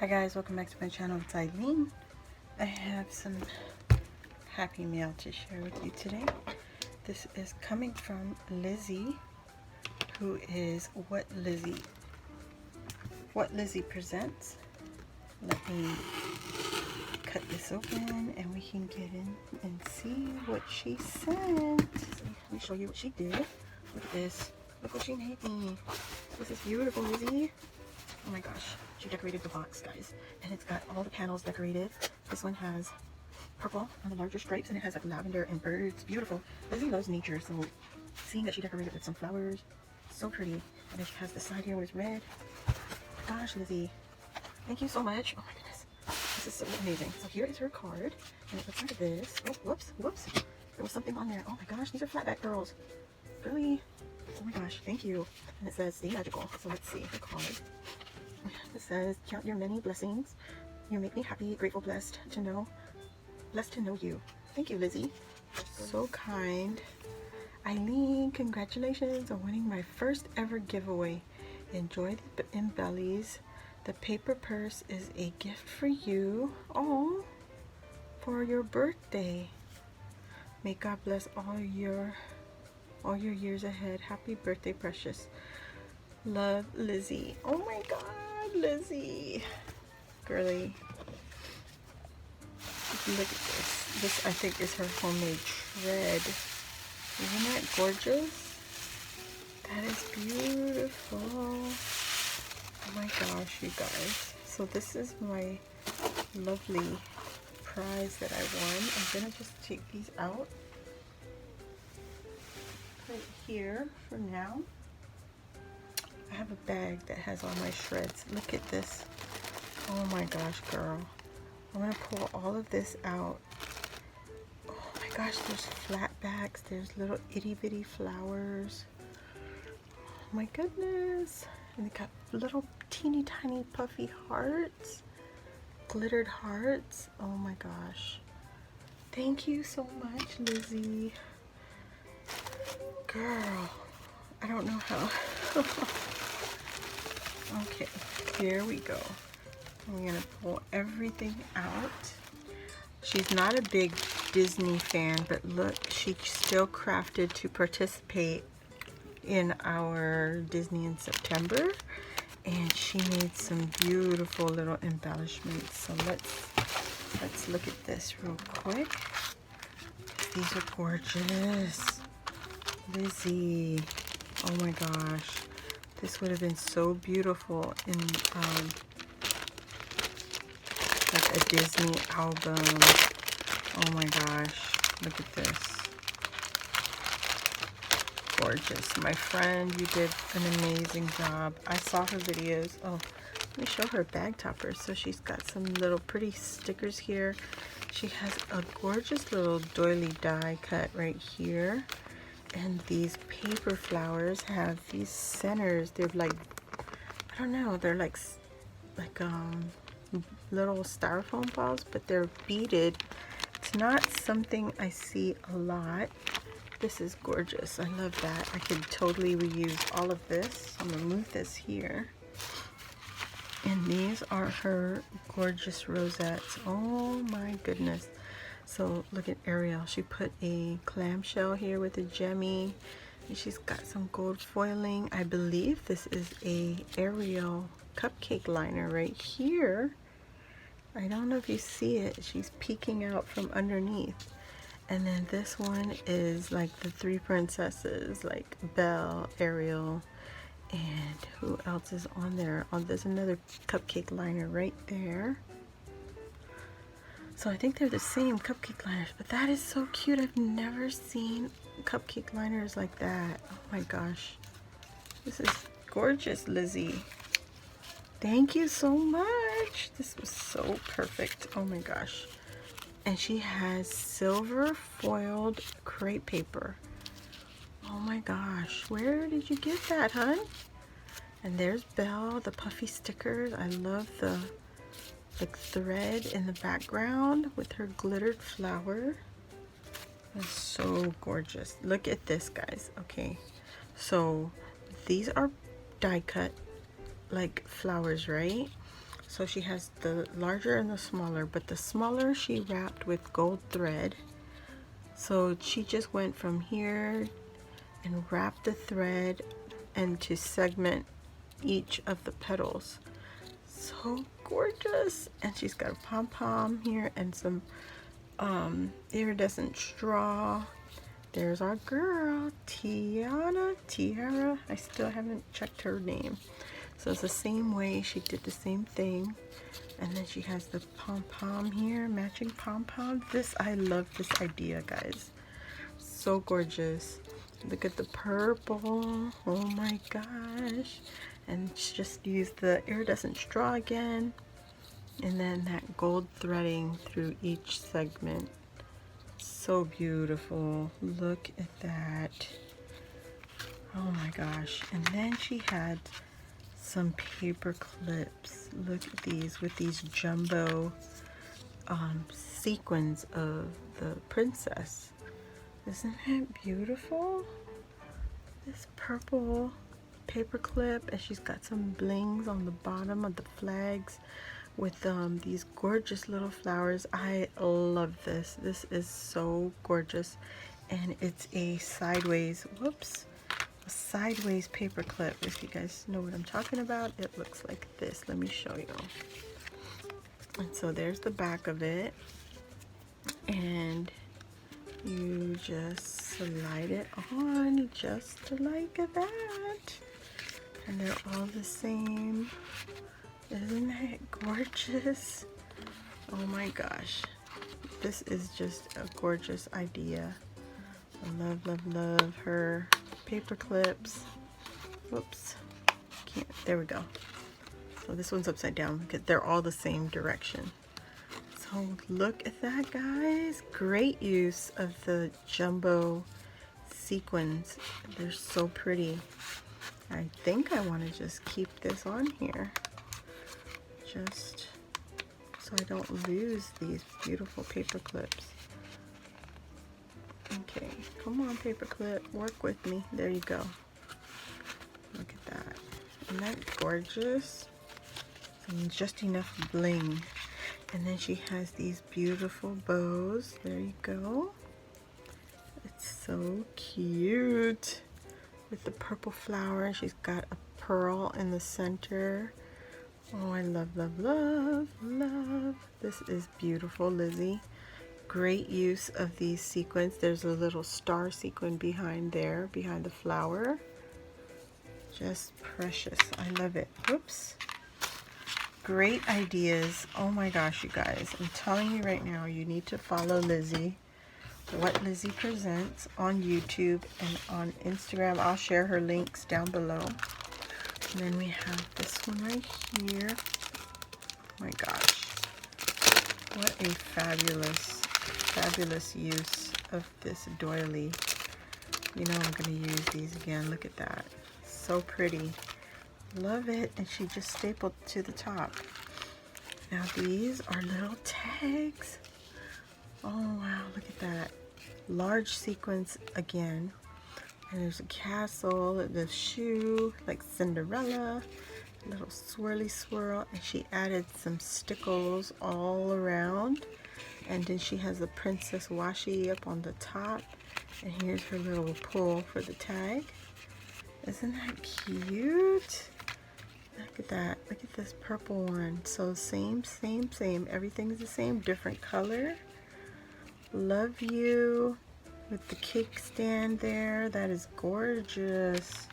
Hi guys, welcome back to my channel. It's Eileen. I have some happy mail to share with you today. This is coming from Lizzy, who is What Lizzy Presents. Let me cut this open and we can get in and see what she sent. Let me show you what she did. Look at this. Look what she made me. This is beautiful, Lizzy. Oh my gosh, she decorated the box, guys, and it's got all the panels decorated. This one has purple on the larger stripes, and it has like lavender and birds. Beautiful. Lizzy loves nature, so seeing that she decorated with some flowers, so pretty. And then she has the side here with red. Gosh, Lizzy, thank you so much. Oh my goodness, this is so amazing. So here is her card, and it looks like this. Oh, whoops. There was something on there. Oh my gosh, these are flat back pearls. Really? Oh my gosh, thank you. And it says, stay magical. So let's see the card. It says, count your many blessings. You make me happy, grateful, blessed to know you. Thank you, Lizzy. So kind. Eileen, congratulations on winning my first ever giveaway. Enjoy the embellies. The paper purse is a gift for you. Oh, for your birthday. May God bless all your years ahead. Happy birthday, precious. Love, Lizzy. Oh my God, Lizzy. Girly. Look at this. This, I think, is her homemade shred. Isn't that gorgeous? That is beautiful. Oh my gosh, you guys. So this is my lovely prize that I won. I'm gonna just take these out right here for now. I have a bag that has all my shreds. Look at this. Oh my gosh, girl. I'm gonna pull all of this out. Oh my gosh, there's flat backs. There's little itty bitty flowers. Oh my goodness. And they got little teeny tiny puffy hearts. Glittered hearts. Oh my gosh. Thank you so much, Lizzy. Girl, I don't know how. Okay, here we go. I'm gonna pull everything out. She's not a big Disney fan, but look, she still crafted to participate in our Disney in September, and she made some beautiful little embellishments. So let's look at this real quick. These are gorgeous. Lizzy, oh my gosh, this would have been so beautiful in like a Disney album. Oh my gosh, look at this. Gorgeous. My friend, you did an amazing job. I saw her videos. Oh, let me show her bag toppers. So she's got some little pretty stickers here. She has a gorgeous little doily die cut right here. And these paper flowers have these centers. They're like, I don't know, they're like little styrofoam balls, but they're beaded. It's not something I see a lot. This is gorgeous. I love that. I could totally reuse all of this. I'm gonna move this here. And these are her gorgeous rosettes. Oh my goodness. So look at Ariel. She put a clamshell here with a gemmy. And she's got some gold foiling. I believe this is a Ariel cupcake liner right here. I don't know if you see it. She's peeking out from underneath. And then this one is like the three princesses, like Belle, Ariel, and who else is on there? Oh, there's another cupcake liner right there. So I think they're the same cupcake liners, but that is so cute. I've never seen cupcake liners like that. Oh my gosh. This is gorgeous, Lizzy. Thank you so much. This was so perfect. Oh my gosh. And she has silver foiled crepe paper. Oh my gosh. Where did you get that, hun? And there's Belle, the puffy stickers. I love the like thread in the background with her glittered flower. It's so gorgeous. Look at this, guys. Okay, so these are die cut like flowers, right? So she has the larger and the smaller, but the smaller she wrapped with gold thread. So she just went from here and wrapped the thread and to segment each of the petals. So gorgeous. And she's got a pom-pom here and some iridescent straw. There's our girl, Tiara. I still haven't checked her name. So it's the same way, she did the same thing. And then she has the pom-pom here, matching pom-pom. I love this idea, guys. So gorgeous. Look at the purple. Oh my gosh. And just use the iridescent straw again. And then that gold threading through each segment. So beautiful. Look at that. Oh my gosh. And then she had some paper clips. Look at these with these jumbo sequins of the princess. Isn't it beautiful? This purple paper clip, and she's got some blings on the bottom of the flags with these gorgeous little flowers. I love this. This is so gorgeous. And it's a sideways, a sideways paper clip. If you guys know what I'm talking about, it looks like this. Let me show you. And so there's the back of it. And you just slide it on just like that. And they're all the same. Isn't that gorgeous? Oh my gosh. This is just a gorgeous idea. I love her paper clips. Whoops. There we go. So this one's upside down because they're all the same direction. So look at that, guys. Great use of the jumbo sequins. They're so pretty. I think I want to just keep this on here, just so I don't lose these beautiful paper clips. Okay, come on, paper clip, work with me. There you go. Look at that. Isn't that gorgeous? And just enough bling. And then she has these beautiful bows. There you go. It's so cute. With the purple flower, she's got a pearl in the center. Oh, I love. This is beautiful, Lizzie. Great use of these sequins. There's a little star sequin behind there, behind the flower. Just precious. I love it. Whoops. Great ideas. Oh my gosh, you guys. I'm telling you right now, you need to follow Lizzie. What Lizzy Presents on YouTube and on Instagram. I'll share her links down below. And then we have this one right here. Oh my gosh. What a fabulous use of this doily. You know I'm going to use these again. Look at that. So pretty. Love it. And she just stapled to the top. Now these are little tags. Oh wow, look at that. Large sequins again. And there's a castle, the shoe, like Cinderella, little swirly swirl, and she added some stickles all around. And then she has the princess washi up on the top. And here's her little pull for the tag. Isn't that cute? Look at that. Look at this purple one. So same. Everything's the same, different color. Love you. With the cake stand there. That is gorgeous.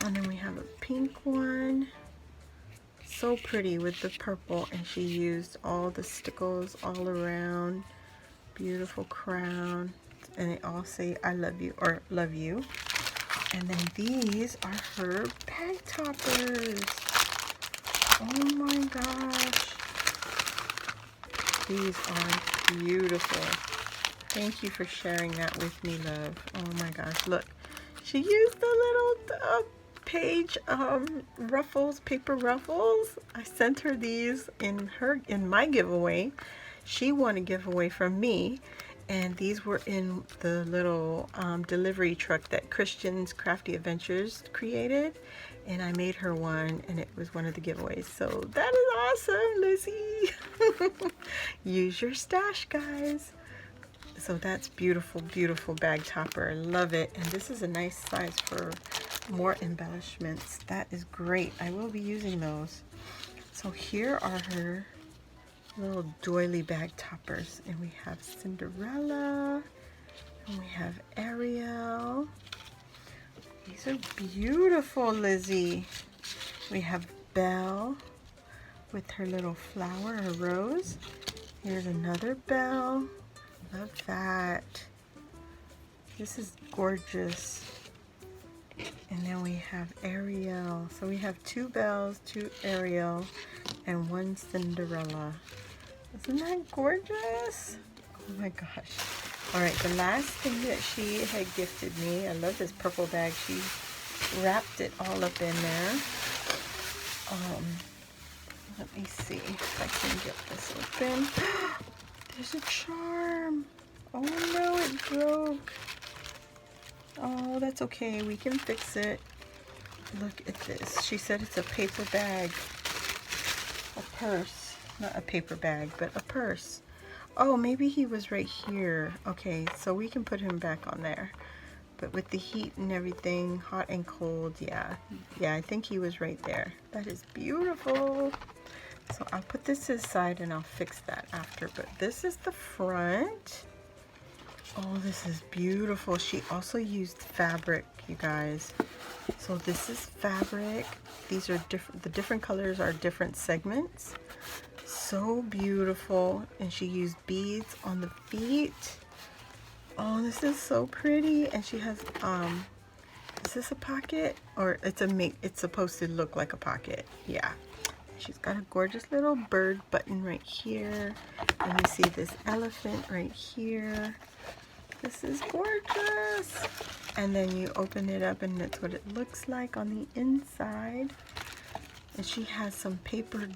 And then we have a pink one. So pretty with the purple. And she used all the stickles all around. Beautiful crown. And they all say I love you or love you. And then these are her bag toppers. Oh my gosh. These are beautiful. Thank you for sharing that with me, love. Oh my gosh, look. She used the little page ruffles, paper ruffles. I sent her these in my giveaway. She won a giveaway from me. And these were in the little delivery truck that Christian's Crafty Adventures created. and I made her one, and it was one of the giveaways. So that is awesome, Lizzie. Use your stash, guys. So that's beautiful, beautiful bag topper. I love it. And this is a nice size for more embellishments. That is great. I will be using those. So here are her little doily bag toppers. And we have Cinderella. And we have Ariel. These are beautiful, Lizzie. We have Belle with her little flower, her rose. Here's another Belle. Love that. This is gorgeous. And then we have Ariel. So we have 2 Belles, 2 Ariel, and 1 Cinderella. Isn't that gorgeous? Oh my gosh. All right, the last thing that she had gifted me, I love this purple bag. She wrapped it all up in there. Let me see if I can get this open. There's a charm. Oh no, it broke. Oh, that's okay. We can fix it. Look at this. She said it's a paper bag. A purse. Not a paper bag, but a purse. Oh, maybe he was right here. Okay, so we can put him back on there. But with the heat and everything, hot and cold, yeah. Yeah, I think he was right there. That is beautiful. So I'll put this aside and I'll fix that after. But this is the front. Oh, this is beautiful. She also used fabric, you guys. So this is fabric. These are different. The different colors are different segments. So beautiful. And she used beads on the feet. Oh, this is so pretty. And she has is this a pocket, or it's supposed to look like a pocket? Yeah. She's got a gorgeous little bird button right here. And you see this elephant right here. This is gorgeous. And then you open it up and that's what it looks like on the inside. And she has some paper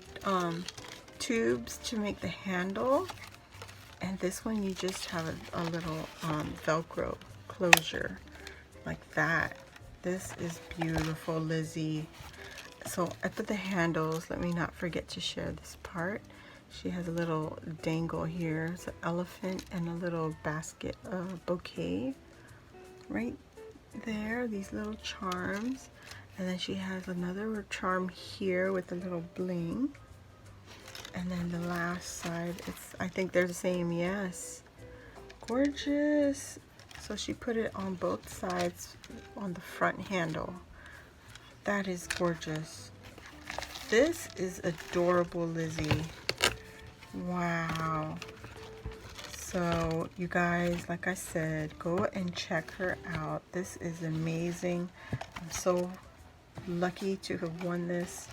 tubes to make the handle. And this one you just have a little Velcro closure like that. This is beautiful, Lizzie. So I put the handles. Let me not forget to share this part. She has a little dangle here. It's an elephant and a little basket bouquet right there. These little charms. And then she has another charm here with a little bling. And then the last side, I think they're the same. Yes. Gorgeous. So she put it on both sides on the front handle. That is gorgeous. This is adorable, Lizzie. Wow. So you guys, like I said, go and check her out. This is amazing. I'm so lucky to have won this.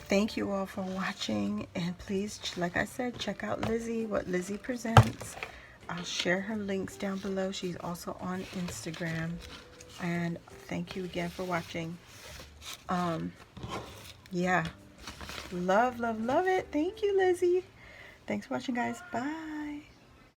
Thank you all for watching, and please, like I said, check out Lizzie, what Lizzy Presents. I'll share her links down below. She's also on Instagram. And thank you again for watching. Yeah, love it. Thank you, Lizzie. Thanks for watching, guys. Bye.